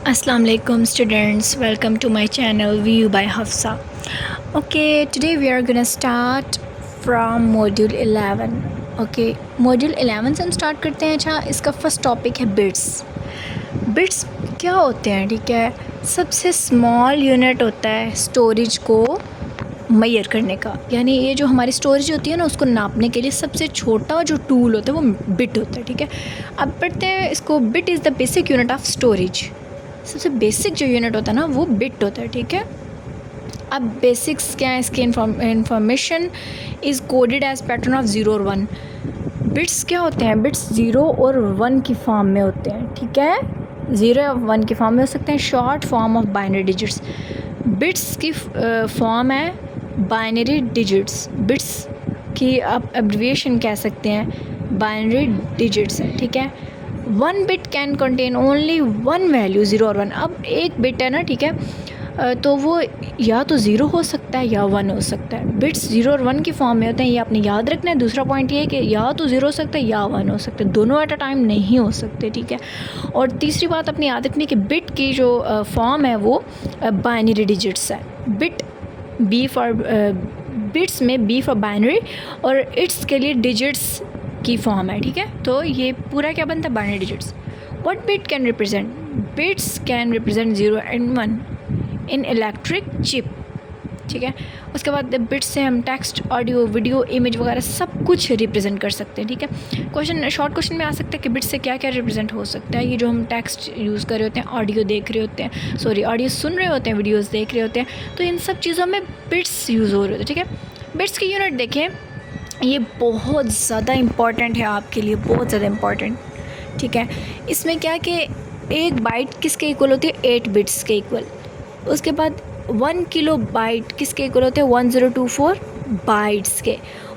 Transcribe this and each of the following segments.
Assalamu alaikum students, welcome to my channel View by Hafsa. Okay, today we are gonna start from module 11. Okay, module 11 से हम start करते हैं। अच्छा, इसका first topic है bits. Bits क्या होते हैं? ठीक है, सबसे स्मॉल यूनिट होता है स्टोरेज को मेजर करने का, यानी ये जो हमारी स्टोरेज होती है ना, उसको नापने के लिए सबसे छोटा जो टूल होता है वो बिट होता है। ठीक है, अब पढ़ते हैं इसको। Bit is the basic unit of storage. सबसे बेसिक जो यूनिट होता है ना वो बिट होता है। ठीक है, अब बेसिक्स क्या है इसके? Information is coded as pattern of 0 और 1। बिट्स क्या होते हैं? बिट्स 0 और 1 की फॉर्म में होते हैं। ठीक है, 0 या 1 की फॉर्म में हो सकते हैं, short form of binary digits. Bits की फॉर्म है बाइनरी डिजिट्स। बिट्स की आप एब्रिविएशन कह सकते हैं बाइनरी डिजिट्स है। ठीक है, 1 bit can contain only 1 value, 0 और 1। अब एक बिट है ना, ठीक है, तो वो या तो 0 हो सकता है या 1 हो सकता है। बिट्स 0 और 1 की फॉर्म में होते हैं, ये आपने याद रखना है। दूसरा पॉइंट ये है कि या तो 0 हो सकता है या 1 हो सकता है, दोनों एट अ टाइम नहीं हो सकते। ठीक है, और तीसरी बात अपनी याद रखनी है कि बिट की जो फॉर्म है वो बाइनरी डिजिट्स है। बिट बी फॉर बिट्स में बी फॉर बाइनरी और इट्स के लिए डिजिट्स की फॉर्म है। ठीक है, तो ये पूरा क्या बनता है? Binary digits. What bit can represent? Bits can represent 0 and 1 in electric chip. ठीक है, उसके बाद बिट्स से हम टेक्स्ट, ऑडियो, वीडियो, इमेज वगैरह सब कुछ रिप्रेजेंट कर सकते हैं। ठीक है, क्वेश्चन शॉर्ट क्वेश्चन में आ सकता है कि बिट्स से क्या क्या रिप्रेजेंट हो सकता है। ये जो हम टेक्स्ट यूज़ कर रहे होते हैं, ऑडियो देख रहे होते हैं, ऑडियो सुन रहे होते हैं, वीडियोज़ देख रहे होते हैं, तो इन सब चीज़ों में बिट्स यूज़ हो रहे होते हैं। ठीक है, बिट्स की यूनिट देखें, ये बहुत ज़्यादा इम्पॉर्टेंट है आपके लिए, बहुत ज़्यादा इम्पॉर्टेंट। ठीक है, इसमें क्या कि एक बाइट किसके इक्वल होती है? 8 बिट्स के इक्वल। उसके बाद 1 किलो बाइट किसके इक्वल होते हैं? 1024 बाइट्स के।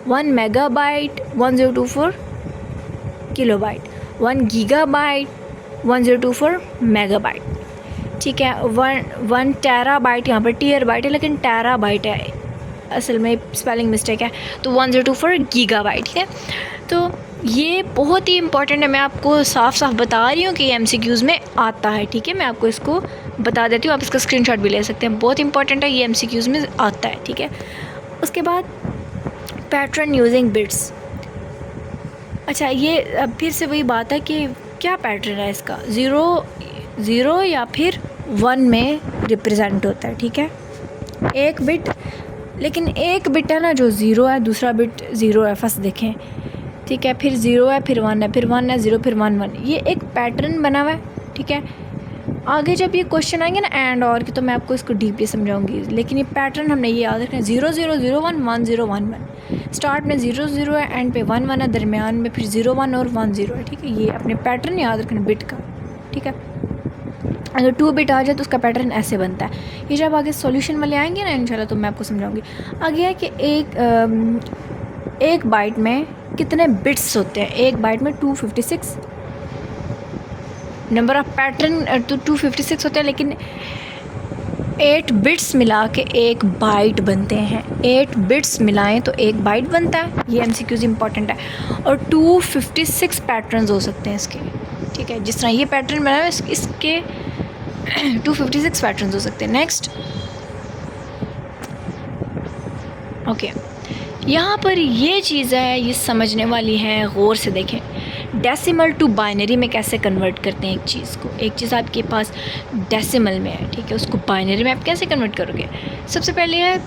1 मेगाबाइट 1024 किलोबाइट। 1 gigabyte 1024 megabyte. ठीक है, 1 टेराबाइट, यहाँ पर टीयर बाइट है लेकिन टेराबाइट है, असल में स्पेलिंग मिस्टेक है, तो 1024 गीगाबाइट। ठीक है, तो ये बहुत ही इंपॉर्टेंट है। मैं आपको साफ साफ बता रही हूँ कि ये MCQs में आता है। ठीक है, मैं आपको इसको बता देती हूँ, आप इसका स्क्रीनशॉट भी ले सकते हैं, बहुत इंपॉर्टेंट है, ये MCQs में आता है। ठीक है, उसके बाद पैटर्न यूजिंग बिट्स। अच्छा, ये अब फिर से वही बात है कि क्या पैटर्न है इसका? 0 या फिर 1 में रिप्रेजेंट होता है। ठीक है, एक बिट, लेकिन एक बिट है ना जो 0 है, दूसरा बिट 0 है, फर्स्ट देखें। ठीक है, फिर 0 है, फिर 1 है, फिर 1 है, 0, फिर 1 1। ये एक पैटर्न बना हुआ है। ठीक है, आगे जब ये क्वेश्चन आएंगे ना एंड और के, तो मैं आपको इसको डीपली समझाऊंगी, लेकिन ये पैटर्न हमने ये याद रखना है। 0 0 0 1 1 0 1 1। स्टार्ट में 0 0 है, एंड पे 1 1 है, दरमियान में फिर 0 1 और 1 0 है। ठीक है, ये अपने पैटर्न याद रखना बिट का। ठीक है, अगर 2 बिट आ जाए तो उसका पैटर्न ऐसे बनता है। ये जब आगे सॉल्यूशन वाले आएंगे ना इंशाल्लाह, तो मैं आपको समझाऊंगी। आगे है कि एक बाइट में कितने बिट्स होते हैं? एक बाइट में 256 नंबर ऑफ पैटर्न, तो 256 होते हैं, लेकिन 8 बिट्स मिला के एक बाइट बनते हैं। 8 बिट्स मिलाएं तो एक बाइट बनता है। ये MCQs इंपॉर्टेंट है, और 256 पैटर्न्स हो सकते हैं इसके। ठीक है, जिस तरह ये पैटर्न बना है इसके 256 पैटर्न्स हो सकते हैं। नेक्स्ट, ओके, यहाँ पर ये चीज़ है, ये समझने वाली है, गौर से देखें। डेसिमल टू बाइनरी में कैसे कन्वर्ट करते हैं एक चीज़ को? एक चीज़ आपके पास डेसिमल में है, ठीक है, उसको बाइनरी में आप कैसे कन्वर्ट करोगे? सबसे पहले है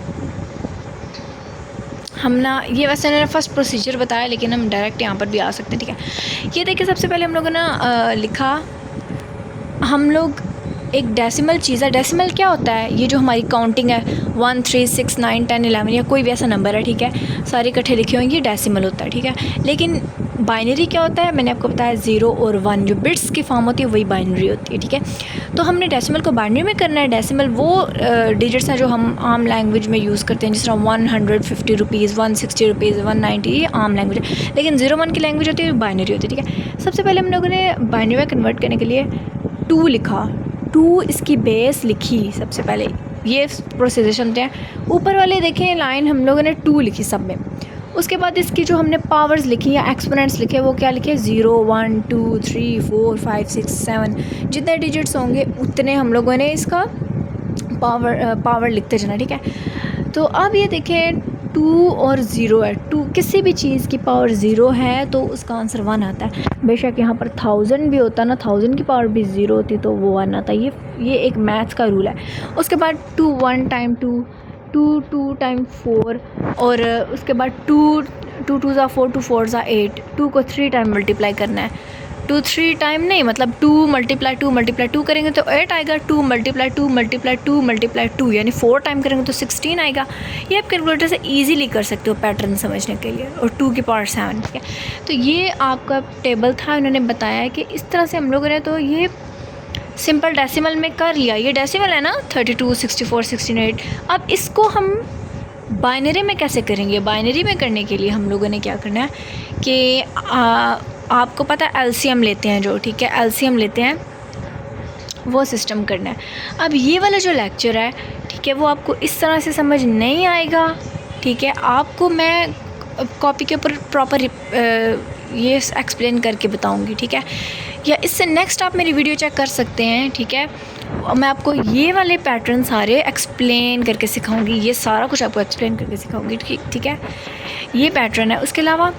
हम ना, ये वैसे मैंने फर्स्ट प्रोसीजर बताया, लेकिन हम डायरेक्ट यहाँ पर भी आ सकते हैं। ठीक है, ये देखिए, सबसे पहले हम लोगों ने लिखा, हम लोग एक डेसिमल चीज़ है। डेसिमल क्या होता है? ये जो हमारी काउंटिंग है 1 3 6 9 10 11 या कोई भी ऐसा नंबर है, ठीक है, सारे इकट्ठे लिखे होंगे, ये डेसिमल होता है। ठीक है, लेकिन बाइनरी क्या होता है? मैंने आपको बताया 0 और 1 जो बिट्स की फॉर्म होती है वही बाइनरी होती है। ठीक है, तो हमने डेसिमल को बाइनरी में करना है। डेसिमल वो डिजिट्स हैं जो हम आम लैंग्वेज में यूज़ करते हैं, जिस तरह 150 रुपीज़, 160 रुपीज़, 190, ये आम लैंग्वेज है। लेकिन 0 1 की लैंग्वेज होती है, बाइनरी होती है। ठीक है, सबसे पहले हम लोगों ने बाइनरी में कन्वर्ट करने के लिए 2 लिखा, 2 इसकी बेस लिखी। सबसे पहले ये प्रोसीजर समझते हैं। ऊपर वाले देखें लाइन, हम लोगों ने 2 लिखी सब में, उसके बाद इसकी जो हमने पावर्स लिखी या एक्सपोनेंट्स लिखे वो क्या लिखे 0 1 2 3 4 5 6 7 जितने डिजिट्स होंगे उतने हम लोगों ने इसका पावर लिखते जाना। ठीक है, तो अब ये देखें 2 और 0 है, 2 किसी भी चीज़ की पावर 0 है तो उसका आंसर 1 आता है। बेशक यहाँ पर 1000 भी होता ना, 1000 की पावर भी 0 होती तो वो 1 आता। ये एक मैथ्स का रूल है। उसके बाद 2 1 टाइम 2 2 2 टाइम 4 और उसके बाद 2 2 2 ज़ा 4 2 4 ज़ा 8 2 को 3 टाइम मल्टीप्लाई करना है। 2 3 टाइम नहीं, मतलब 2 मल्टीप्लाई 2 करेंगे तो 8 आएगा। 2 मल्टीप्लाई 2 मल्टीप्लाई 2 मल्टीप्लाई 2 यानी 4 टाइम करेंगे तो 16 आएगा। ये आप कैलकुलेटर से इजीली कर सकते हो पैटर्न समझने के लिए। और 2 की पावर 7। ठीक है, तो ये आपका टेबल था, उन्होंने बताया है कि इस तरह से हम लोगों ने तो ये सिंपल डेसिमल में कर लिया। ये डेसिमल है ना 32 64 16 अब इसको हम बाइनरी में कैसे करेंगे? बाइनरी में करने के लिए हम लोगों ने क्या करना है कि आपको पता है एलसीएम लेते हैं जो, ठीक है, एलसीएम लेते हैं, वो सिस्टम करना है। अब ये वाला जो लेक्चर है, ठीक है, वो आपको इस तरह से समझ नहीं आएगा। ठीक है, आपको मैं कॉपी के ऊपर प्रॉपर ये एक्सप्लेन करके बताऊंगी। ठीक है, या इससे नेक्स्ट आप मेरी वीडियो चेक कर सकते हैं। ठीक है, मैं आपको ये वाले पैटर्न सारे एक्सप्लेन करके सिखाऊंगी, ये सारा कुछ आपको एक्सप्लेन करके सिखाऊंगी। ठीक है, ये पैटर्न है। उसके अलावा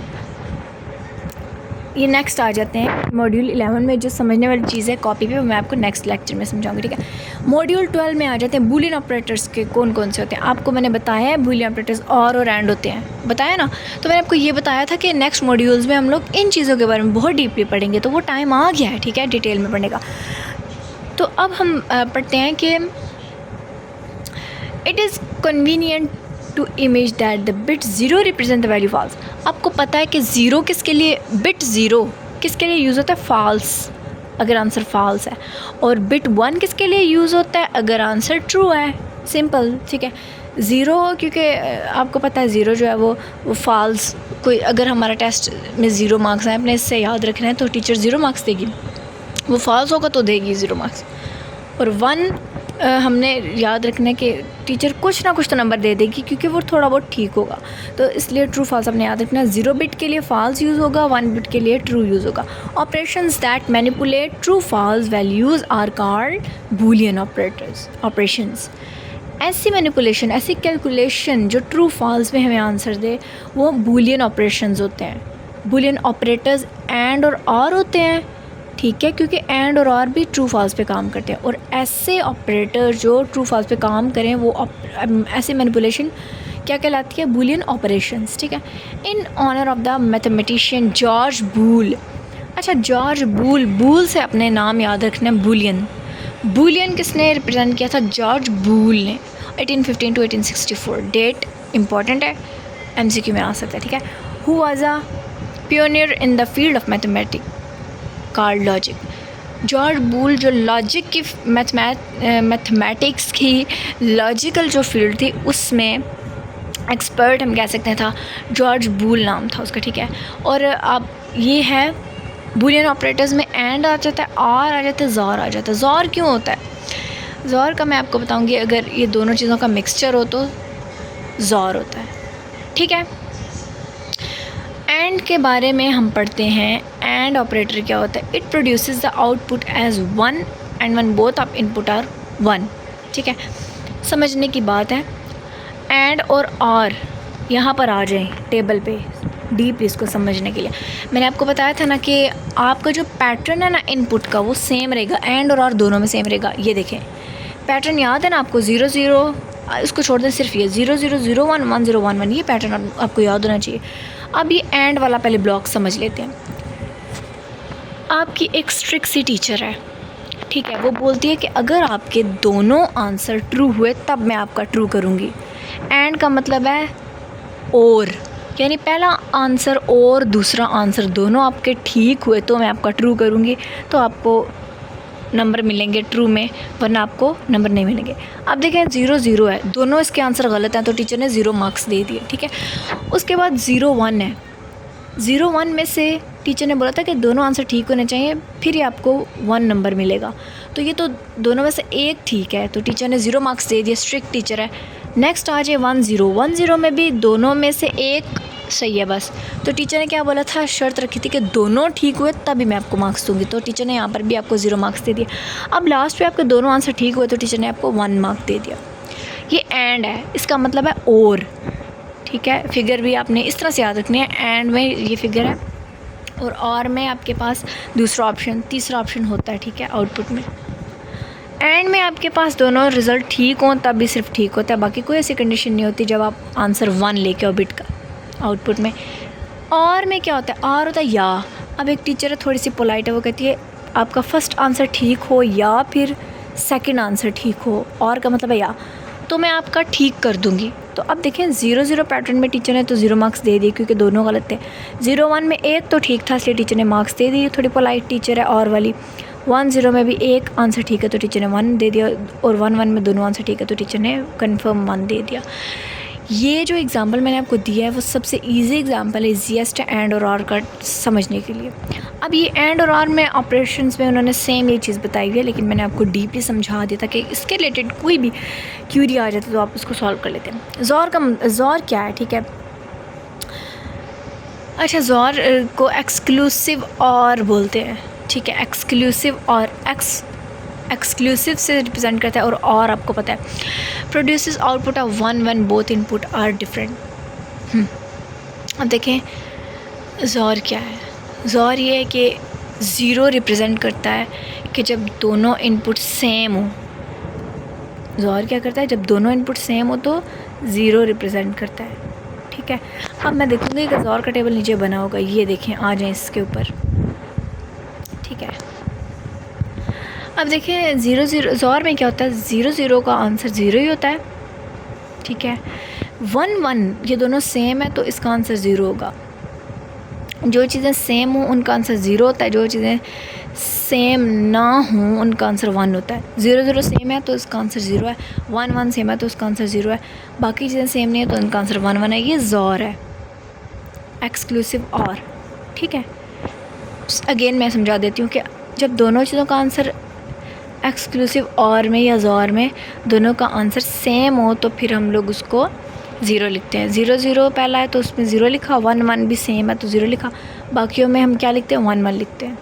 ये नेक्स्ट आ जाते हैं मॉड्यूल 11 में जो समझने वाली चीज़ है कॉपी पे, वो मैं आपको नेक्स्ट लेक्चर में समझाऊंगी। ठीक है, मॉड्यूल 12 में आ जाते हैं बूलियन ऑपरेटर्स के कौन कौन से होते हैं। आपको मैंने बताया है बूलियन ऑपरेटर्स और एंड होते हैं, बताया ना। तो मैंने आपको ये बताया था कि नेक्स्ट मॉड्यूल्स में हम लोग इन चीज़ों के बारे में बहुत डीपली पढ़ेंगे, तो वो टाइम आ गया है। ठीक है, डिटेल में पढ़ने का। तो अब हम पढ़ते हैं कि it is convenient to image that the bit 0 represent the value false. आपको पता है कि ज़ीरो किसके लिए, बिट 0 किसके लिए यूज़ होता है? फॉल्स, अगर आंसर फॉल्स है। और बिट 1 किसके लिए यूज़ होता है? अगर आंसर ट्रू है। सिंपल। ठीक है, 0 क्योंकि आपको पता है 0 जो है वो फॉल्स, कोई अगर हमारा टेस्ट में 0 मार्क्स हैं, अपने इससे याद रखना है, तो टीचर 0 मार्क्स देगी। वो फॉल्स होगा तो देगी 0 मार्क्स। और 1 हमने याद रखना है कि टीचर कुछ ना कुछ तो नंबर दे देगी क्योंकि वो थोड़ा बहुत ठीक होगा। तो इसलिए ट्रू फॉल्स हमने याद रखना है। 0 बिट के लिए फॉल्स यूज़ होगा, 1 बिट के लिए ट्रू यूज़ होगा। Operations that manipulate true false values are called Boolean operations. ऐसी मैनिपुलेशन, ऐसी कैलकुलेशन जो ट्रू फॉल्स में हमें आंसर दे, वो बूलियन ऑपरेशंस होते हैं। बूलियन ऑपरेटर्स एंड और आर होते हैं। ठीक है, क्योंकि एंड और आर भी ट्रू फॉल्स पे काम करते हैं। और ऐसे ऑपरेटर जो ट्रू फॉल्स पे काम करें वो ऐसे मैनिपुलेशन क्या कहलाती है? Boolean operations. ठीक है, in honour of the mathematician George Boole. अच्छा, जॉर्ज बूल, बूल से अपने नाम याद रखना है, बूलियन। बूलियन किसने रिप्रेजेंट किया था? जॉर्ज बूल ने, 1815 to 1864। डेट इंपॉर्टेंट है, MCQ में आ सकता है। ठीक है, who was a pioneer in the field of mathematics called logic. George Boole जो लॉजिक की मैथमेटिक्स की लॉजिकल जो फील्ड थी उसमें एक्सपर्ट हम कह सकते हैं था, जॉर्ज बूल नाम था उसका। ठीक है, और अब ये है बूलियन ऑपरेटर्स में एंड आ जाता है, आर आ जाता है, ज़ॉर आ जाता है। ज़ॉर क्यों होता है? ज़ॉर का मैं आपको बताऊंगी, अगर ये दोनों चीज़ों का मिक्सचर हो तो ज़ॉर होता है। ठीक है, एंड के बारे में हम पढ़ते हैं। एंड ऑपरेटर क्या होता है? It produces the output as 1 and one both of input are 1। ठीक है, समझने की बात है। एंड और आर यहाँ पर आ जाएं टेबल पे डीपली इसको समझने के लिए। मैंने आपको बताया था ना कि आपका जो पैटर्न है ना इनपुट का, वो सेम रहेगा, एंड और आर दोनों में सेम रहेगा। ये देखें पैटर्न याद है ना आपको, 0 0, इसको छोड़ दें, सिर्फ ये 0 0 0 1 1 0 1 1, ये पैटर्न आपको याद होना चाहिए। अब ये एंड वाला पहले ब्लॉक समझ लेते हैं। आपकी एक स्ट्रिक्ट सी टीचर है, ठीक है, वो बोलती है कि अगर आपके दोनों आंसर ट्रू हुए तब मैं आपका ट्रू करूँगी। एंड का मतलब है और, यानी पहला आंसर और दूसरा आंसर दोनों आपके ठीक हुए तो मैं आपका ट्रू करूँगी, तो आपको नंबर मिलेंगे ट्रू में, वरना आपको नंबर नहीं मिलेंगे। अब देखें 0 0 है, दोनों इसके आंसर गलत हैं तो टीचर ने 0 मार्क्स दे दिए। ठीक है, उसके बाद 0 1 है, 0 1 में से टीचर ने बोला था कि दोनों आंसर ठीक होने चाहिए, फिर ही आपको 1 नंबर मिलेगा। तो ये तो दोनों में से एक ठीक है, तो टीचर ने 0 मार्क्स दे दिए, स्ट्रिक्ट टीचर है। नेक्स्ट आ जाए 1 0, 1 0 में भी दोनों में से एक सही है बस। तो टीचर ने क्या बोला था, शर्त रखी थी कि दोनों ठीक हुए तभी मैं आपको मार्क्स दूंगी, तो टीचर ने यहाँ पर भी आपको 0 मार्क्स दे दिया। अब लास्ट पे आपके दोनों आंसर ठीक हुए तो टीचर ने आपको 1 मार्क दे दिया। ये एंड है, इसका मतलब है और, ठीक है। फिगर भी आपने इस तरह से याद रखनी है, एंड में ये फिगर है और में आपके पास दूसरा ऑप्शन, तीसरा ऑप्शन होता है, ठीक है, आउटपुट में। एंड में आपके पास दोनों रिज़ल्ट ठीक हों तब भी सिर्फ ठीक होता है, बाकी कोई ऐसी कंडीशन नहीं होती जब आप आंसर 1 लेके आओ बिट का आउटपुट में। और में क्या होता है, आर होता है या। अब एक टीचर है थोड़ी सी पोलाइट है, वो कहती है आपका फर्स्ट आंसर ठीक हो या फिर सेकंड आंसर ठीक हो, और का मतलब है या, तो मैं आपका ठीक कर दूंगी। तो अब देखें 0-0 पैटर्न में टीचर ने तो 0 मार्क्स दे दिए क्योंकि दोनों गलत थे। 0-1 में एक तो ठीक था इसलिए टीचर ने मार्क्स दे दिए, थोड़ी पोलाइट टीचर है और वाली। 1-0 में भी एक आंसर ठीक है तो टीचर ने 1 दे दिया, और 1-1 में दोनों आंसर ठीक है तो टीचर ने कन्फर्म 1 दे दिया। ये जो एग्ज़ाम्पल मैंने आपको दिया है वो सबसे इजी एग्ज़ाम्पल है, ईजीएस्ट एंड और आर का समझने के लिए। अब ये एंड और आर में ऑपरेशंस में उन्होंने सेम ये चीज़ बताई हुई है, लेकिन मैंने आपको डीपली समझा दिया था कि इसके रिलेटेड कोई भी क्यूरी आ जाती तो आप उसको सॉल्व कर लेते हैं। ज़ौर क्या है, ठीक है। अच्छा, ज़ौर को एक्सक्लूसिव और बोलते हैं, ठीक है। एक्सक्लूसिव और एक्सक्लूसिव से रिप्रेजेंट करता है, और आपको पता है produces output of 1 when both input are different. अब देखें ज़ौर क्या है। ज़ौर ये है कि 0 रिप्रेजेंट करता है कि जब दोनों इनपुट सेम हो। ज़ौर क्या करता है, जब दोनों इनपुट सेम हो तो 0 रिप्रेजेंट करता है, ठीक है। अब मैं देखूँगी कि ज़ौर का टेबल नीचे बना होगा, ये देखें, आ जाएं इसके ऊपर, ठीक है। अब देखिए 0-0 ज़ौर में क्या होता है, 0-0 का आंसर 0 ही होता है, ठीक है। 1-1 ये दोनों सेम है तो इसका आंसर 0 होगा। जो चीज़ें सेम हों उनका आंसर 0 होता है, जो चीज़ें सेम ना हों उनका आंसर 1 होता है। 0-0 सेम है तो इसका आंसर 0 है, 1-1 सेम है तो इसका आंसर 0 है, बाकी चीज़ें सेम नहीं है तो उनका आंसर 1-1 है। ये ज़ौर है, एक्सक्लूसिव और, ठीक है। अगेन मैं समझा देती हूँ कि जब दोनों चीज़ों का आंसर एक्सक्लूसिव और में या ज़ौर में दोनों का आंसर सेम हो तो फिर हम लोग उसको 0 लिखते हैं। 0-0 पहला है तो उसमें 0 लिखा, 1-1 भी सेम है तो 0 लिखा, बाकियों में हम क्या लिखते हैं, 1-1 लिखते हैं,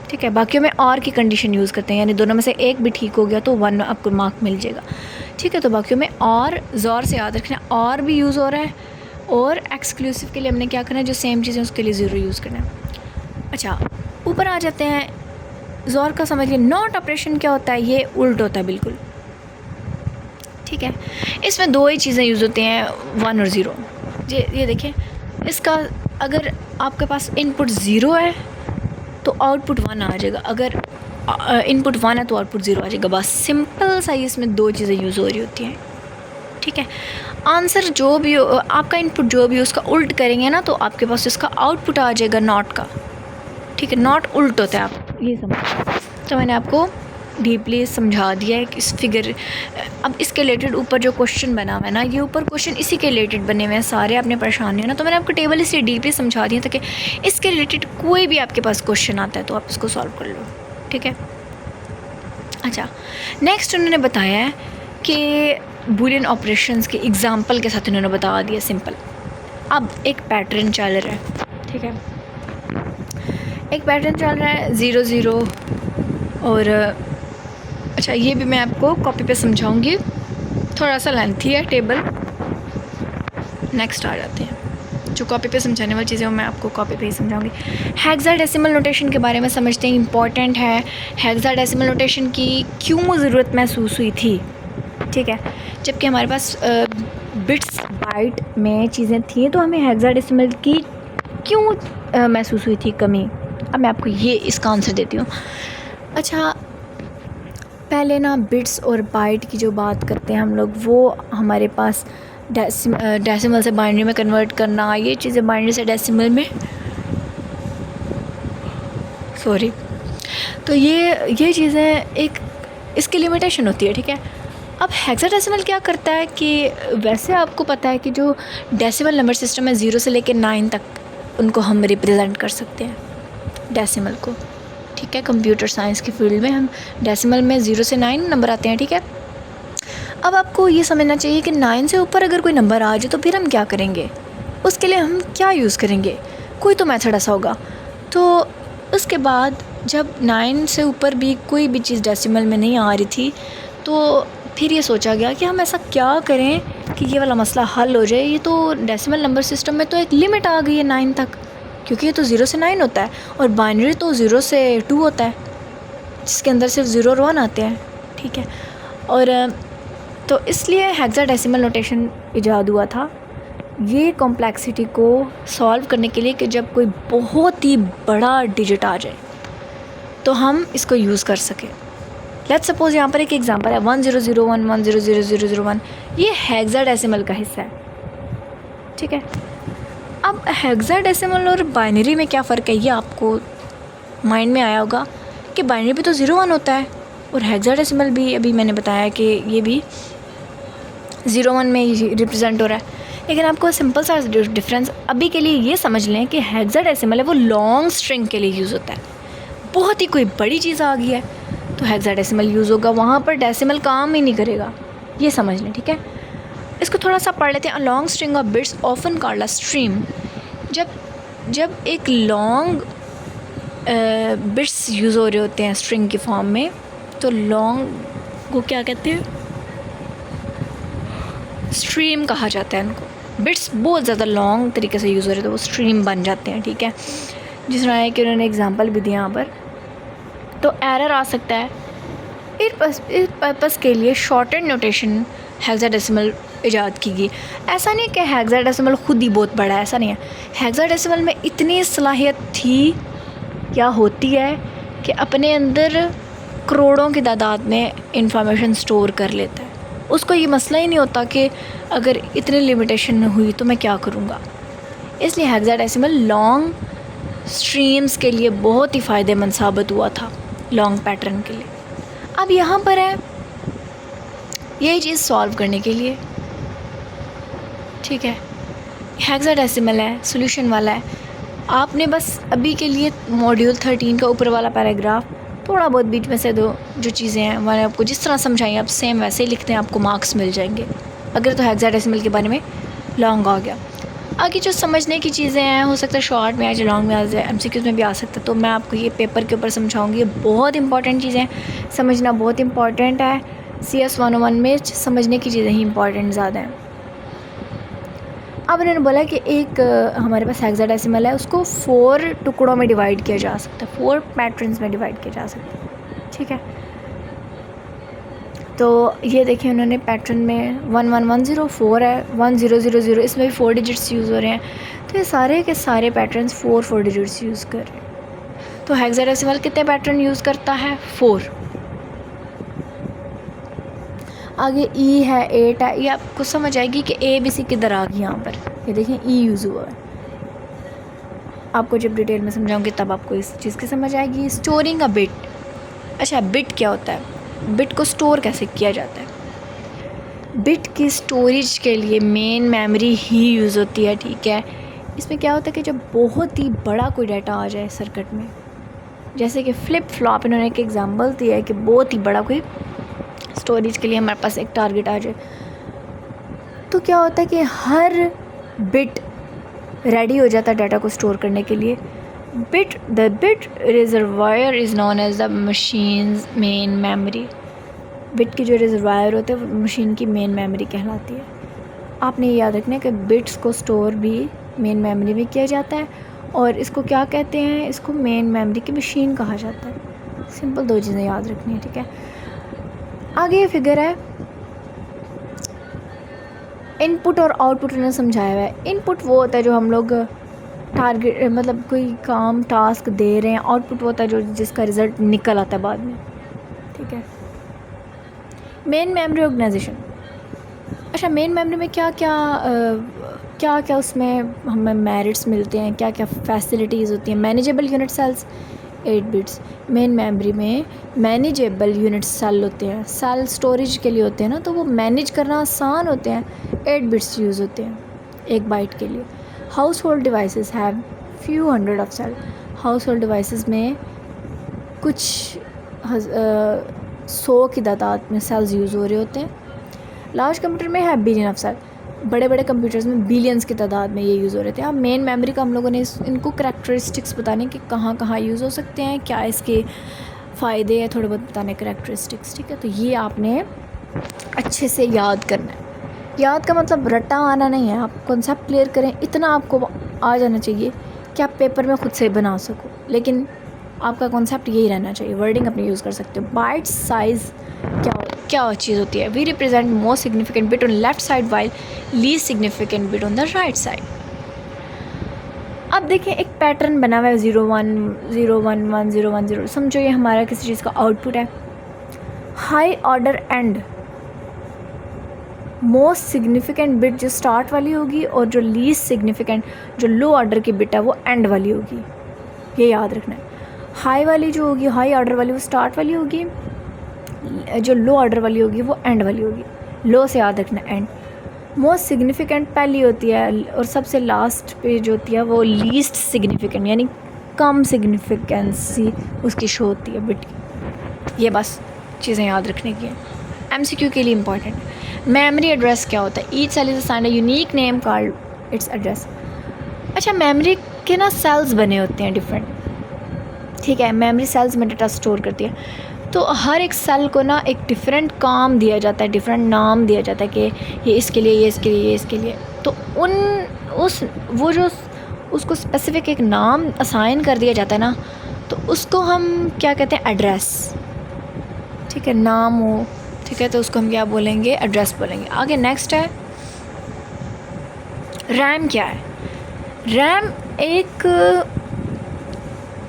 ठीक है। बाकियों में और की कंडीशन यूज़ करते हैं, यानी दोनों में से एक भी ठीक हो गया तो 1 आपको मार्क मिल जाएगा, ठीक है। तो बाकियों में और ज़ौर से याद रखना, और भी यूज़ हो रहा है, और एक्सक्लूसिव के लिए हमने क्या करना है, जो सेम चीज़ें उसके लिए 0 यूज़ करना है। अच्छा, ऊपर आ जाते हैं। ज़ौर का समझिए, नॉट ऑपरेशन क्या होता है, ये उल्ट होता है बिल्कुल, ठीक है। इसमें 2 ही चीज़ें यूज़ होती हैं, 1 और 0। ये देखिए, इसका अगर आपके पास इनपुट 0 है तो आउटपुट 1 आ जाएगा, अगर इनपुट 1 है तो आउटपुट 0 आ जाएगा। बस सिंपल सा ही इसमें 2 चीज़ें यूज़ हो रही होती हैं, ठीक है। आंसर जो भी हो, आपका इनपुट जो भी हो उसका उल्ट करेंगे ना तो आपके पास इसका आउटपुट आ जाएगा नॉट का, ठीक है। नॉट उल्ट होता है, आप ये समझ। तो मैंने आपको डीपली समझा दिया है कि इस फिगर। अब इसके रिलेटेड ऊपर जो क्वेश्चन बना हुआ है ना, ये ऊपर क्वेश्चन इसी के रिलेटेड बने हुए हैं सारे, आपने परेशान नहीं होना। तो मैंने आपको टेबल इसलिए डीपली समझा दिया ताकि इसके रिलेटेड कोई भी आपके पास क्वेश्चन आता है तो आप इसको सॉल्व कर लो, ठीक है। अच्छा, नेक्स्ट उन्होंने बताया है कि बूलियन ऑपरेशंस के एग्जांपल के साथ उन्होंने बता दिया सिंपल। अब एक पैटर्न चल रहा है, ठीक है। एक पैटर्न चल रहा है 0-0 और अच्छा, ये भी मैं आपको कॉपी पे समझाऊंगी, थोड़ा सा लेंथी है टेबल। नेक्स्ट आ जाते हैं, जो कॉपी पे समझाने वाली चीज़ें वो मैं आपको कॉपी पे ही समझाऊंगी। हेक्साडेसिमल नोटेशन के बारे में समझते हैं, इंपॉर्टेंट है। हेक्साडेसिमल नोटेशन की क्यों ज़रूरत महसूस हुई थी, ठीक है। जबकि हमारे पास बिट्स बाइट में चीज़ें थी तो हमें हेक्साडेसिमल की क्यों महसूस हुई थी कमी। अब मैं आपको ये इसका आंसर देती हूँ। अच्छा, पहले ना बिट्स और बाइट की जो बात करते हैं हम लोग, वो हमारे पास डेसिमल से बाइनरी में कन्वर्ट करना, ये चीज़ें बाइनरी से डेसिमल में, सॉरी, तो ये चीज़ें एक इसकी लिमिटेशन होती है, ठीक है। अब हेक्साडेसिमल क्या करता है कि वैसे आपको पता है कि जो डेसिमल नंबर सिस्टम है 0 से लेकर 9 तक, उनको हम रिप्रेजेंट कर सकते हैं डेसिमल को, ठीक है। कंप्यूटर साइंस की फील्ड में हम डेसिमल में 0 से 9 नंबर आते हैं, ठीक है। अब आपको ये समझना चाहिए कि 9 से ऊपर अगर कोई नंबर आ जाए तो फिर हम क्या करेंगे, उसके लिए हम क्या यूज़ करेंगे, कोई तो मेथड ऐसा होगा। तो उसके बाद जब 9 से ऊपर भी कोई भी चीज़ डेसिमल में नहीं आ रही थी, तो फिर ये सोचा गया कि हम ऐसा क्या करें कि ये वाला मसला हल हो जाए। ये तो डेसिमल नंबर सिस्टम में तो एक लिमिट आ गई है 9 तक, क्योंकि ये तो 0 से 9 होता है और बाइनरी तो 0 से 2 होता है, जिसके अंदर सिर्फ 0 और 1 आते हैं, ठीक है। और तो इसलिए हेक्साडेसिमल नोटेशन इजाद हुआ था ये कॉम्प्लेक्सिटी को सॉल्व करने के लिए कि जब कोई बहुत ही बड़ा डिजिट आ जाए तो हम इसको यूज़ कर सकें। लेट्स सपोज़ यहाँ पर एक एग्जांपल है 1001 100001, ये हेक्साडेसिमल का हिस्सा है, ठीक है। अब हेक्साडेसिमल और बाइनरी में क्या फ़र्क है, ये आपको माइंड में आया होगा कि बाइनरी भी तो 0 1 होता है और हेक्साडेसिमल भी अभी मैंने बताया कि ये भी 0 1 में रिप्रेजेंट हो रहा है। लेकिन आपको सिंपल सा डिफरेंस अभी के लिए ये समझ लें कि हेक्साडेसिमल है वो लॉन्ग स्ट्रिंग के लिए यूज़ होता है। बहुत ही कोई बड़ी चीज़ आ गई है तो हेक्साडेसिमल यूज़ होगा, वहाँ पर डेसिमल काम ही नहीं करेगा, ये समझ लें, ठीक है। इसको थोड़ा सा पढ़ लेते हैं। A long string of bits often called a stream. जब एक लॉन्ग बिट्स यूज़ हो रहे होते हैं स्ट्रिंग की फॉर्म में, तो लॉन्ग को क्या कहते हैं, स्ट्रीम कहा जाता है उनको। बिट्स बहुत ज़्यादा लॉन्ग तरीके से यूज़ हो रहे तो वो स्ट्रीम बन जाते हैं, ठीक है। जिस तरह है कि उन्होंने एग्जांपल भी दिया यहाँ पर, तो एरर आ सकता है। इस पर्पस के लिए शॉर्टेड नोटेशन हेक्साडेसिमल इजाद की गई। ऐसा नहीं कि हेक्साडेसिमल ख़ुद ही बहुत बड़ा है, ऐसा नहीं है। हेक्साडेसिमल में इतनी सलाहियत थी या होती है कि अपने अंदर करोड़ों की तादाद में इंफॉर्मेशन स्टोर कर लेता है। उसको ये मसला ही नहीं होता कि अगर इतनी लिमिटेशन हुई तो मैं क्या करूँगा। इसलिए हेक्साडेसिमल लॉन्ग स्ट्रीम्स के लिए बहुत ही फ़ायदेमंद साबित हुआ था, लॉन्ग पैटर्न के लिए। अब यहाँ पर है यही चीज़ सॉल्व करने के लिए, ठीक है, हेक्साडेसिमल है, सॉल्यूशन वाला है। आपने बस अभी के लिए मॉड्यूल 13 का ऊपर वाला पैराग्राफ थोड़ा बहुत बीच में से दो जो चीज़ें हैं मैंने आपको जिस तरह समझाई आप सेम वैसे ही लिखते हैं, आपको मार्क्स मिल जाएंगे। अगर तो हेक्साडेसिमल के बारे में लॉन्ग आ गया, आगे जो समझने की चीज़ें हैं हो सकता है शॉर्ट में आ जाए, लॉन्ग में आ जाए, MCQs में भी आ सकता है। तो मैं आपको ये पेपर के ऊपर समझाऊंगी। ये बहुत इंपॉर्टेंट चीज़ें समझना बहुत इंपॉर्टेंट है। CS 101 में समझने की चीज़ें ही इंपॉर्टेंट ज़्यादा हैं। अब उन्होंने बोला कि एक हमारे पास हेक्साडेसिमल है, उसको 4 टुकड़ों में डिवाइड किया जा सकता है, 4 पैटर्न्स में डिवाइड किया जा सकता है, ठीक है। तो ये देखिए उन्होंने पैटर्न में 11104 है, 1000, इसमें भी 4 डिजिट्स यूज़ हो रहे हैं। तो ये सारे के सारे पैटर्न्स 4 डिजिट्स यूज़ कर रहे हैं। तो हेक्साडेसिमल कितने पैटर्न यूज़ करता है, 4। आगे E है, 8 है, ये आपको समझ आएगी कि ABC किधर आ गई यहाँ पर। ये देखें E यूज़ हुआ है। आपको जब डिटेल में समझाऊंगी तब आपको इस चीज़ की समझ आएगी। स्टोरिंग अ बिट, अच्छा बिट क्या होता है, बिट को स्टोर कैसे किया जाता है। बिट की स्टोरेज के लिए मेन मेमोरी ही यूज़ होती है, ठीक है। इसमें क्या होता है कि जब बहुत ही बड़ा कोई डाटा आ जाए सर्किट में, जैसे कि फ्लिप फ्लॉप, इन्होंने एक एग्जांपल दिया है कि बहुत ही बड़ा कोई स्टोरेज के लिए हमारे पास एक टारगेट आ जाए, तो क्या होता है कि हर बिट रेडी हो जाता है डाटा को स्टोर करने के लिए। The bit reservoir is known as the machine's main memory. Bit की जो रिजर्वायर होते हैं वो मशीन की मेन मेमोरी कहलाती है। आपने ये याद रखना है कि बिट्स को स्टोर भी मेन मेमोरी में किया जाता है और इसको क्या कहते हैं, इसको मेन मेमोरी की मशीन कहा जाता है। सिंपल 2 चीज़ें याद रखनी है, ठीक है। आगे ये फिगर है, इनपुट और आउटपुट उन्होंने समझाया हुआ है। इनपुट वो होता है जो हम लोग टारगेट मतलब कोई काम टास्क दे रहे हैं, आउटपुट वो होता है जो जिसका रिज़ल्ट निकल आता है बाद में, ठीक है। मेन मेमोरी ऑर्गेनाइजेशन, अच्छा मेन मेमोरी में क्या क्या उसमें हमें मेरिट्स मिलते हैं, क्या क्या फैसिलिटीज़ होती हैं। Manageable unit cells 8 bits, main memory में मैनेजेबल यूनिट सेल होते हैं, सेल स्टोरेज के लिए होते हैं ना, तो वो मैनेज करना आसान होते हैं। 8 बिट्स यूज़ होते हैं 1 बाइट के लिए। Household devices have few hundred of cell, household devices में कुछ 100 की तादाद में सेल्स यूज़ हो रहे होते हैं। लार्ज कंप्यूटर में है बिलियन ऑफ सेल, बड़े बड़े कंप्यूटर्स में बिलियंस की तादाद में ये यूज़ हो रहे थे। अब मेन मेमोरी का हम लोगों ने इनको करैक्टरिस्टिक्स बताने कि कहाँ कहाँ यूज़ हो सकते हैं, क्या इसके फ़ायदे हैं, थोड़े बहुत बताने करैक्टरिस्टिक्स। ठीक है, तो ये आपने अच्छे से याद करना है। याद का मतलब रट्टा आना नहीं है, आप कॉन्सेप्ट क्लियर करें, इतना आपको आ जाना चाहिए कि आप पेपर में ख़ुद से बना सको। लेकिन आपका कॉन्सेप्ट यही रहना चाहिए। वर्डिंग अपनी यूज़ कर सकते हो। बाइट साइज़ क्या चीज़ होती है? We represent most significant bit on left side while least significant bit on the right side. अब देखिए एक पैटर्न बना हुआ है 0 1 0 1 1 0 1 0। समझो ये हमारा किसी चीज़ का आउटपुट है। High order and most significant bit जो स्टार्ट वाली होगी और जो लीस्ट सिग्निफिकेंट जो लो ऑर्डर की बिट है वो एंड वाली होगी। ये याद रखना है। हाई वाली जो होगी, हाई ऑर्डर वाली, वो स्टार्ट वाली होगी, जो लो ऑर्डर वाली होगी वो एंड वाली होगी। लो से याद रखना एंड। मोस्ट सिग्निफिकेंट पहली होती है और सबसे लास्ट पे जो होती है वो लीस्ट सिग्निफिकेंट, यानी कम सिग्निफिकेंसी उसकी शो होती है बिट की। ये बस चीज़ें याद रखने की है। MCQ के लिए इंपॉर्टेंट। मेमोरी एड्रेस क्या होता है? Each cell is assigned a unique name called its address. अच्छा, मेमोरी के ना सेल्स बने होते हैं डिफरेंट। ठीक है, मेमोरी सेल्स में डाटा स्टोर करती है। तो हर एक सेल को ना एक डिफरेंट काम दिया जाता है, डिफरेंट नाम दिया जाता है कि ये इसके लिए, ये इसके लिए, ये इसके लिए। तो वो जो उसको स्पेसिफिक एक नाम असाइन कर दिया जाता है ना, तो उसको हम क्या कहते हैं? एड्रेस। ठीक है, नाम हो, ठीक है, तो उसको हम क्या बोलेंगे? एड्रेस बोलेंगे। आगे नेक्स्ट है रैम। क्या है रैम? एक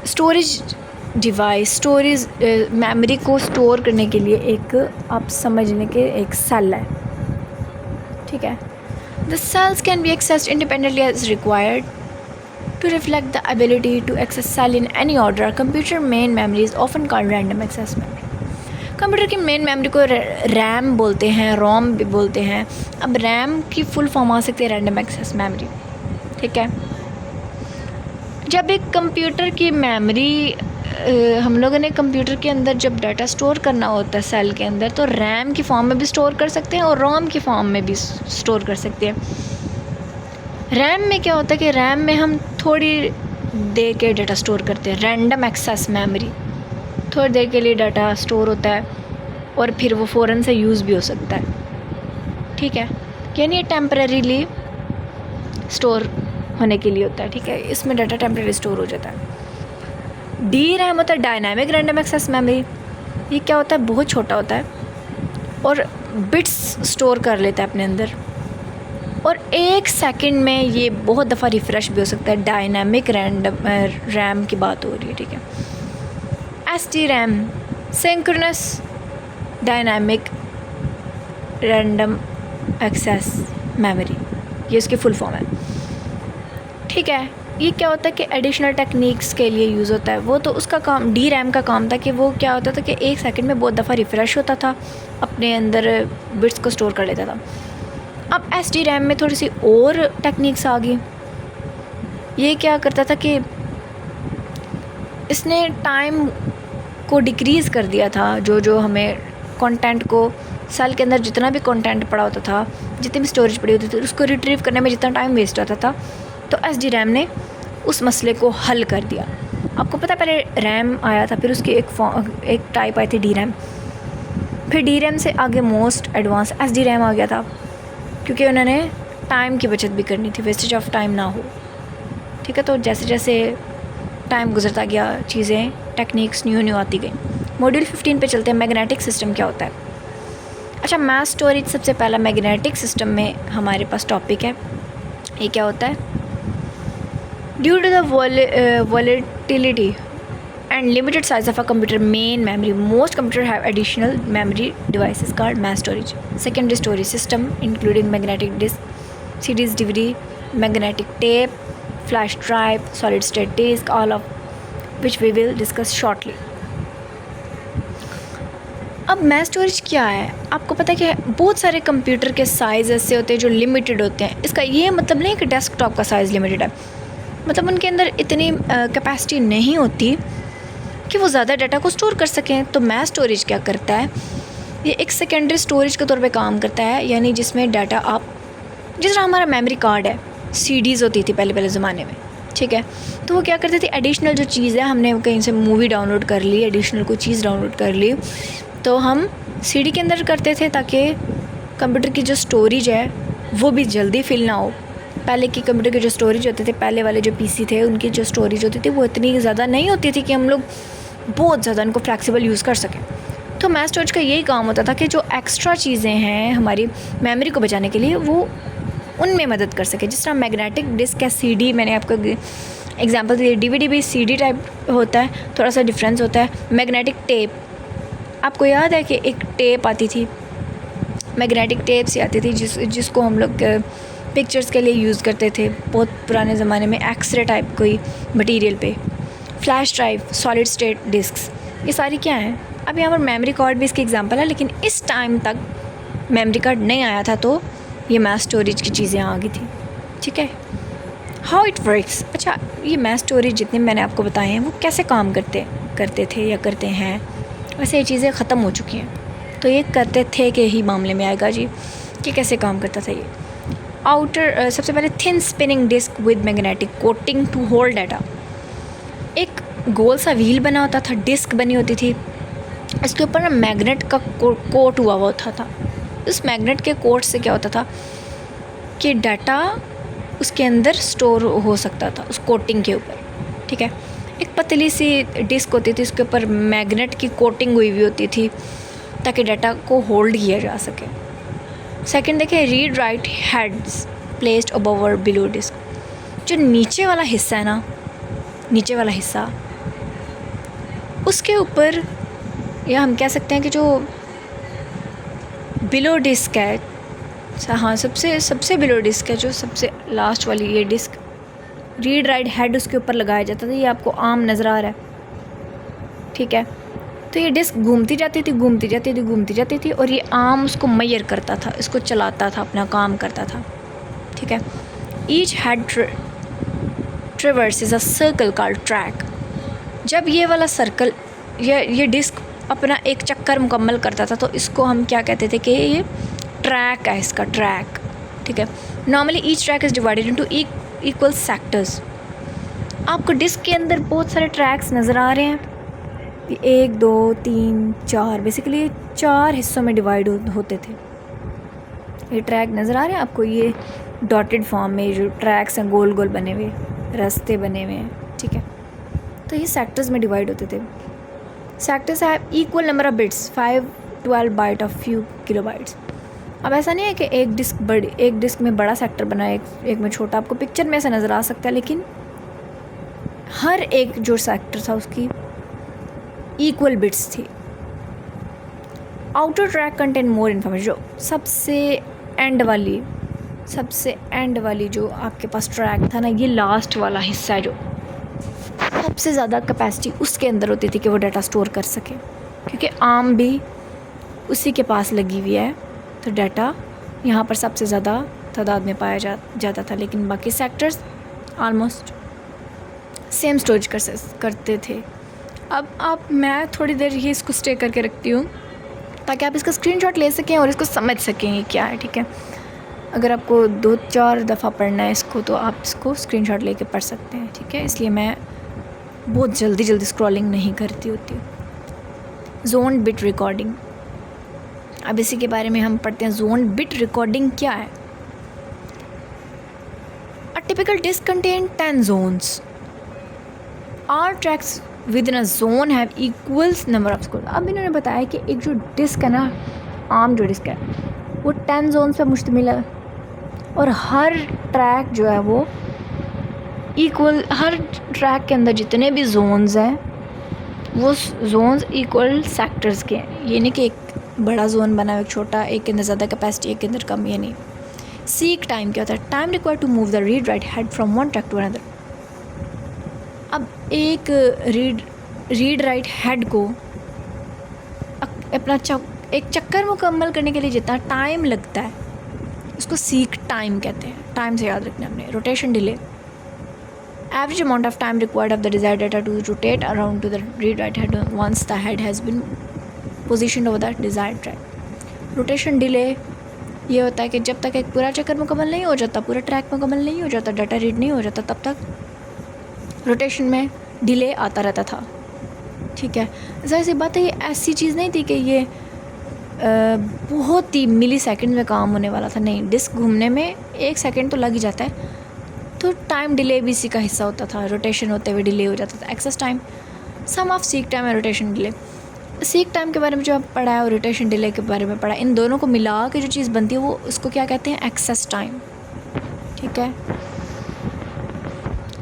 स्टोरेज डिवाइस, स्टोरेज मेमोरी को स्टोर करने के लिए एक, आप समझने के, एक सेल है। ठीक है, the cells can be accessed independently as required to reflect the ability to access cell in any order. Computer main memory is often called random access memory. Computer की मेन मेमोरी को RAM बोलते हैं, रोम भी बोलते हैं। अब RAM की full form आ सकती है रैंडम एक्सेस मेमोरी। ठीक है, जब एक कंप्यूटर की मेमोरी हम लोगों ने कंप्यूटर के अंदर जब डाटा स्टोर करना होता है सेल के अंदर, तो रैम की फॉर्म में भी स्टोर कर सकते हैं और रोम की फॉर्म में भी स्टोर कर सकते हैं। रैम में क्या होता है कि रैम में हम थोड़ी देर के डाटा स्टोर करते हैं। रैंडम एक्सेस मेमोरी, थोड़ी देर के लिए डाटा स्टोर होता है और फिर वो फ़ौरन से यूज़ भी हो सकता है। ठीक है, यानी ये टेम्परेरीली स्टोर होने के लिए होता है। ठीक है, इसमें डाटा टेम्परेरी स्टोर हो जाता है। डी रैम होता है डायनामिक रैंडम एक्सेस मेमोरी। ये क्या होता है? बहुत छोटा होता है और बिट्स स्टोर कर लेता है अपने अंदर, और 1 सेकंड में ये बहुत दफ़ा रिफ़्रेश भी हो सकता है। डायनामिक रैंडम रैम की बात हो रही है। ठीक है, SD RAM synchronous dynamic random access memory, ये इसकी फुल फॉर्म है। ठीक है, ये क्या होता है कि एडिशनल टेक्निक्स के लिए यूज़ होता है। वो तो उसका काम, डी रैम का काम था कि वो क्या होता था कि 1 सेकंड में बहुत दफ़ा रिफ़्रेश होता था, अपने अंदर बिट्स को स्टोर कर लेता था। अब एस डी रैम में थोड़ी सी और टेक्निक्स आ गई। ये क्या करता था कि इसने टाइम को डिक्रीज़ कर दिया था। जो हमें कंटेंट को, सेल के अंदर जितना भी कंटेंट पड़ा होता था, जितनी भी स्टोरेज पड़ी होती थी, उसको रिट्रीव करने में जितना टाइम वेस्ट होता था, तो एस डी रैम ने उस मसले को हल कर दिया। आपको पता है पहले रैम आया था, फिर उसकी एक टाइप आई थी डी रैम, फिर डी रैम से आगे most advance S D RAM आ गया था, क्योंकि उन्होंने टाइम की बचत भी करनी थी, वेस्टेज ऑफ टाइम ना हो। ठीक है, तो जैसे जैसे टाइम गुजरता गया, चीज़ें टेक्निक्स न्यू आती गई। मॉड्यूल 15 पे चलते हैं। मैग्नेटिक सिस्टम क्या होता है? अच्छा, मास स्टोरेज सबसे पहला मैग्नेटिक सिस्टम में हमारे पास टॉपिक है। ये क्या होता है? Due to the volatility and limited size of a computer main memory, most computer have additional memory devices called mass storage. Secondary storage system including magnetic disk, CDs DVD, magnetic tape, flash drive, solid state disk, all of which we will discuss shortly. अब mass storage क्या है? आपको पता है कि बहुत सारे computer के साइज़ ऐसे होते हैं जो लिमिटेड होते हैं। इसका ये मतलब नहीं कि डेस्कटॉप का साइज़ लिमिटेड है, मतलब उनके अंदर इतनी कैपेसिटी नहीं होती कि वो ज़्यादा डाटा को स्टोर कर सकें। तो मास स्टोरेज क्या करता है? ये एक सेकेंडरी स्टोरेज के तौर पे काम करता है, यानी जिसमें डाटा आप जिस तरह हमारा मेमोरी कार्ड है, सीडीज़ होती थी पहले ज़माने में, ठीक है। तो वो क्या करते थे, एडिशनल जो चीज़ है, हमने कहीं से मूवी डाउनलोड कर ली, एडिशनल कोई चीज़ डाउनलोड कर ली, तो हम सीडी के अंदर करते थे ताकि कंप्यूटर की जो स्टोरेज है वो भी जल्दी फिल ना हो। पहले की कंप्यूटर के जो स्टोरेज होते थे, पहले वाले जो पीसी थे, उनकी जो स्टोरेज होती थी वो इतनी ज़्यादा नहीं होती थी कि हम लोग बहुत ज़्यादा उनको फ्लैक्सिबल यूज़ कर सकें। तो मैथ स्टोरेज का यही काम होता था कि जो एक्स्ट्रा चीज़ें हैं हमारी मेमोरी को बचाने के लिए वो उनमें मदद कर सके। जिस तरह मैग्नेटिक डिस्क या सीडी, मैंने आपको एग्जांपल दी, डीवीडी भी सीडी टाइप होता है, थोड़ा सा डिफरेंस होता है। मैग्नेटिक टेप, आपको याद है कि एक टेप आती थी, मैग्नेटिक टेप से आती थी, जिसको हम लोग पिक्चर्स के लिए यूज़ करते थे बहुत पुराने ज़माने में, एक्सरे टाइप कोई मटेरियल पे। Flash drive, solid state disks, ये सारी क्या हैं। अब यहाँ पर मेमोरी कार्ड भी इसकी एग्जांपल है, लेकिन इस टाइम तक मेमोरी कार्ड नहीं आया था, तो ये मैथ स्टोरेज की चीज़ें आ गई थी, ठीक है। हाउ इट वर्क्स, अच्छा ये मैथ स्टोरेज जितने मैंने आपको बताए हैं वो कैसे काम करते थे या करते हैं, वैसे ये चीज़ें ख़त्म हो चुकी हैं। तो ये करते थे के ही मामले में आएगा जी कि कैसे काम करता था ये। आउटर, सबसे पहले thin spinning disk with magnetic coating to hold data. एक गोल सा व्हील बना होता था, डिस्क बनी होती थी, इसके ऊपर ना मैग्नेट का कोट हुआ होता था। उस मैग्नेट के कोट से क्या होता था कि डाटा उसके अंदर स्टोर हो सकता था, उस कोटिंग के ऊपर, ठीक है। एक पतली सी डिस्क होती थी, उसके ऊपर मैग्नेट की कोटिंग हुई हुई होती थी ताकि डाटा को होल्ड किया जा सके। सेकंड देखें, read write heads placed above और बिलो डिस्क। जो नीचे वाला हिस्सा है ना, नीचे वाला हिस्सा, उसके ऊपर, या हम कह सकते हैं कि जो बिलो डिस्क है, हाँ सबसे बिलो डिस्क है, जो सबसे लास्ट वाली ये डिस्क, रीड राइट हेड उसके ऊपर लगाया जाता था। ये आपको आम नज़र आ रहा है, ठीक है। तो ये डिस्क घूमती जाती थी और ये आम उसको मैयर करता था, इसको चलाता था, अपना काम करता था, ठीक है। Each head traverses a circle called track. जब ये वाला सर्कल, ये डिस्क अपना एक चक्कर मुकम्मल करता था, तो इसको हम क्या कहते थे कि ये ट्रैक है, इसका ट्रैक, ठीक है। Normally each track is divided into equal sectors. आपको डिस्क के अंदर बहुत सारे ट्रैक्स नज़र आ रहे हैं, 1 2 3 4, बेसिकली 4 हिस्सों में डिवाइड होते थे। ये ट्रैक नज़र आ रहे हैं आपको, ये डॉटेड फॉर्म में जो ट्रैक्स हैं, गोल गोल बने हुए रास्ते बने हुए हैं, ठीक है। तो ये सेक्टर्स में डिवाइड होते थे। Sectors have equal number of bits, 5 12 byte of few kilobytes. अब ऐसा नहीं है कि एक डिस्क में बड़ा सेक्टर बना है, एक में छोटा, आपको पिक्चर में ऐसा नज़र आ सकता है, लेकिन हर एक जो सेक्टर था उसकी इक्वल बिट्स थी। Outer track contain more information. जो सबसे एंड वाली जो आपके पास ट्रैक था ना, ये लास्ट वाला हिस्सा है, जो सबसे ज़्यादा कैपेसिटी उसके अंदर होती थी कि वो डाटा स्टोर कर सके, क्योंकि आम भी उसी के पास लगी हुई है, तो डाटा यहाँ पर सबसे ज़्यादा तादाद में पाया जाता था। लेकिन बाकी सेक्टर्स ऑलमोस्ट सेम स्टोरेज करते थे। अब मैं थोड़ी देर ही इसको स्टे करके रखती हूँ ताकि आप इसका स्क्रीनशॉट ले सकें और इसको समझ सकें ये क्या है, ठीक है। अगर आपको 2-4 दफ़ा पढ़ना है इसको, तो आप इसको स्क्रीनशॉट लेके पढ़ सकते हैं, ठीक है। इसलिए मैं बहुत जल्दी स्क्रॉलिंग नहीं करती होती। जोन बिट रिकॉर्डिंग, अब इसी के बारे में हम पढ़ते हैं। जोन बिट रिकॉर्डिंग क्या है? A typical disk contain 10 zones. All tracks within a zone have equal number of scores. अब इन्होंने बताया कि एक जो डिस्क है ना, आम जो डिस्क है, वो 10 zones पे मुश्तमिल है और हर ट्रैक जो है वो इक्वल, हर ट्रैक के अंदर जितने भी जोन्स हैं वो जोन्स इक्वल सेक्टर्स के हैं। ये नहीं कि एक बड़ा जोन बना है, एक छोटा, एक के अंदर ज़्यादा कैपेसिटी, एक के अंदर कम, ये नहीं। सीक टाइम क्या होता है? Time required to move the read write head from one track to another. अब एक रीड राइट हेड को अपना एक चक्कर मुकम्मल करने के लिए जितना टाइम लगता है उसको सीक टाइम कहते हैं। टाइम से याद रखना हमने। Rotation delay, average amount of time required of the desired data to rotate around to the read write head once the head has been positioned over the desired track. Rotation delay ये होता है कि जब तक एक पूरा चक्कर मुकम्मल नहीं हो जाता, पूरा ट्रैक मुकम्मल नहीं हो जाता, डाटा रीड नहीं हो जाता, तब तक रोटेशन में डिले आता रहता था। ठीक है, ज़ाहिर सी बात है ये ऐसी चीज़ नहीं थी कि ये बहुत ही मिली सेकेंड में काम होने वाला था। नहीं, डिस्क घूमने में 1 सेकेंड तो लग ही जाता है, तो टाइम डिले भी इसी का हिस्सा होता था। रोटेशन होते हुए डिले हो जाता था। Access time, sum of seek time है रोटेशन डिले। सीक टाइम के बारे में जो आप पढ़ा है और रोटेशन डिले के बारे में पढ़ा है, इन दोनों को मिला के जो चीज़ बनती है वो उसको क्या कहते हैं, एक्सेस टाइम। ठीक है,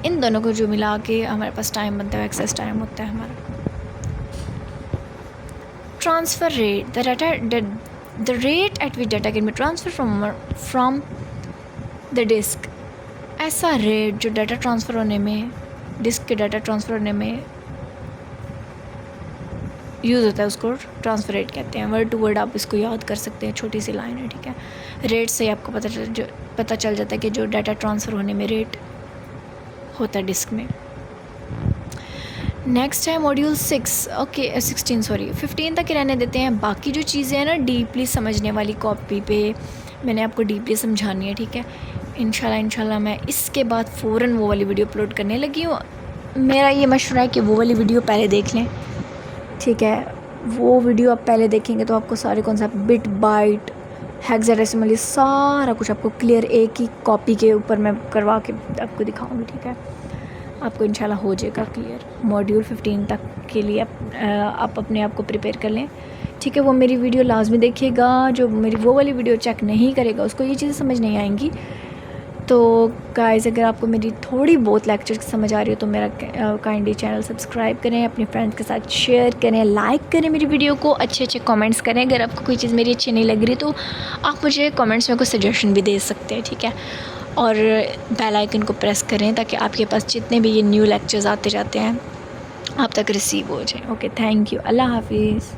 इन दोनों को जो मिला के हमारे पास टाइम बनता है एक्सेस टाइम होता है हमारा। Transfer rate, the rate at which data can be transfer from the disk. ऐसा रेट जो डाटा ट्रांसफ़र होने में, डिस्क के डाटा ट्रांसफ़र होने में यूज़ होता है, उसको ट्रांसफ़र रेट कहते हैं। वर्ड टू वर्ड आप इसको याद कर सकते हैं, छोटी सी लाइन है। ठीक है, रेट से आपको पता चल जाता है कि जो डाटा ट्रांसफ़र होने में रेट होता है डिस्क में। नेक्स्ट है मॉड्यूल 6, ओके 16 सॉरी 15 तक रहने देते हैं। बाकी जो चीज़ें हैं ना डीपली समझने वाली, कॉपी पे मैंने आपको डीपली समझानी है। ठीक है, इंशाल्लाह मैं इसके बाद फ़ौरन वो वाली वीडियो अपलोड करने लगी हूँ। मेरा ये मशवरा है कि वो वाली वीडियो पहले देख लें। ठीक है, वो वीडियो आप पहले देखेंगे तो आपको सारे कॉन्सेप्ट बिट बाइट हेक्साडेसिमल सारा कुछ आपको क्लियर एक ही कॉपी के ऊपर मैं करवा के आपको दिखाऊंगी। ठीक है, आपको इंशाल्लाह हो जाएगा क्लियर। मॉड्यूल 15 तक के लिए आप अपने आप को प्रिपेयर कर लें। ठीक है, वो मेरी वीडियो लाजमी देखिएगा। जो मेरी वो वाली वीडियो चेक नहीं करेगा उसको ये चीज़ें समझ नहीं आएंगी। तो गाइस, अगर आपको मेरी थोड़ी बहुत लेक्चर समझ आ रही हो तो मेरा काइंडली चैनल सब्सक्राइब करें, अपने फ्रेंड्स के साथ शेयर करें, लाइक करें मेरी वीडियो को, अच्छे कमेंट्स करें। अगर आपको कोई चीज़ मेरी अच्छी नहीं लग रही तो आप मुझे कमेंट्स में कोई सजेशन भी दे सकते हैं। ठीक है, और बेल आइकन को प्रेस करें ताकि आपके पास जितने भी ये न्यू लेक्चर्स आते जाते हैं आप तक रिसीव हो जाए। ओके, थैंक यू, अल्लाह हाफिज़।